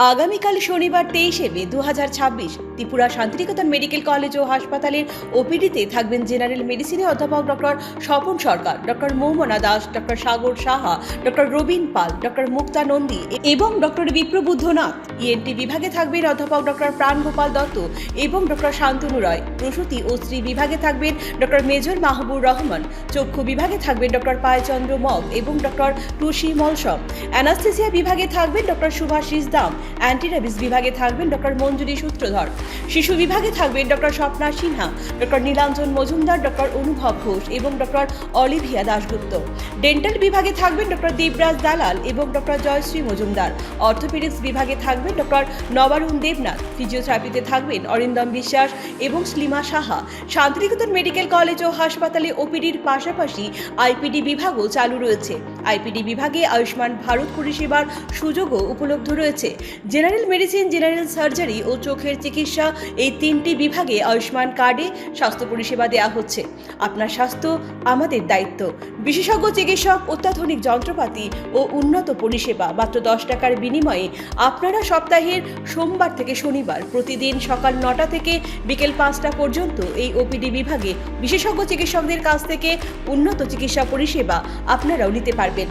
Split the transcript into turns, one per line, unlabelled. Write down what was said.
আগামীকাল শনিবার 23 মে 2026 Tripura Santiniketan medical college ও হাসপাতালের ওপিডিতে থাকবেন জেনারেল মেডিসিনে অধ্যাপক ডক্টর স্বপন সরকার, ডক্টর মৌমনা দাস, ডক্টর সাগর সাহা, ডক্টর রবীন পাল, ডক্টর মুক্তা নন্দী এবং ডক্টর বিপ্রবুদ্ধনাথ। ইএনটি বিভাগে থাকবেন অধ্যাপক ডক্টর প্রাণগোপাল দত্ত এবং ডক্টর শান্তনু রয়। প্রসূতি ও স্ত্রী বিভাগে থাকবেন ডক্টর মেজর মাহবুর রহমান। চক্ষু বিভাগে থাকবেন ডক্টর পায়চন্দ্র মগ এবং ডক্টর টুসি মলসম। অ্যানাস্থেসিয়া বিভাগে থাকবেন ডক্টর সুভাষিস দাম। অ্যান্টিরেবিস বিভাগে থাকবেন ডক্টর মঞ্জুরি সূত্রধর। শিশু বিভাগে থাকবেন doctor Swapna Sinha, doctor Nilanjan Majumdar, doctor অনুভব ঘোষ এবং ডক্টর অলিভিয়া দাশগুপ্ত। ডেন্টাল বিভাগে থাকবেন ডক্টর দেবরাজ দালাল এবং ডক্টর জয়শ্রী মজুমদার। অর্থোপেডিক্স বিভাগে থাকবেন ডক্টর নবারুণ দেবনাথ। ফিজিওথেরাপিতে থাকবেন অরিন্দম বিশ্বাস এবং স্লিমা সাহা। শান্তিনিকেতন মেডিকেল কলেজ ও হাসপাতালে ওপিডির পাশাপাশি আইপিডি বিভাগও চালু রয়েছে। আইপিডি বিভাগে আয়ুষ্মান ভারত পরিষেবার সুযোগও উপলব্ধ রয়েছে। জেনারেল মেডিসিন, জেনারেল সার্জারি ও চোখের চিকিৎসা, এই তিনটি বিভাগে আয়ুষ্মান কার্ডে স্বাস্থ্য পরিষেবা দেওয়া হচ্ছে। আপনার স্বাস্থ্য আমাদের দায়িত্ব। বিশেষজ্ঞ চিকিৎসক, অত্যাধুনিক যন্ত্রপাতি ও উন্নত পরিষেবা মাত্র 10 টাকার বিনিময়ে আপনারা সপ্তাহের সোমবার থেকে শনিবার প্রতিদিন সকাল 9টা থেকে বিকেল 5টা পর্যন্ত এই ওপিডি বিভাগে বিশেষজ্ঞ চিকিৎসকদের কাছ থেকে উন্নত চিকিৎসা পরিষেবা আপনারাও নিতে পারবেন।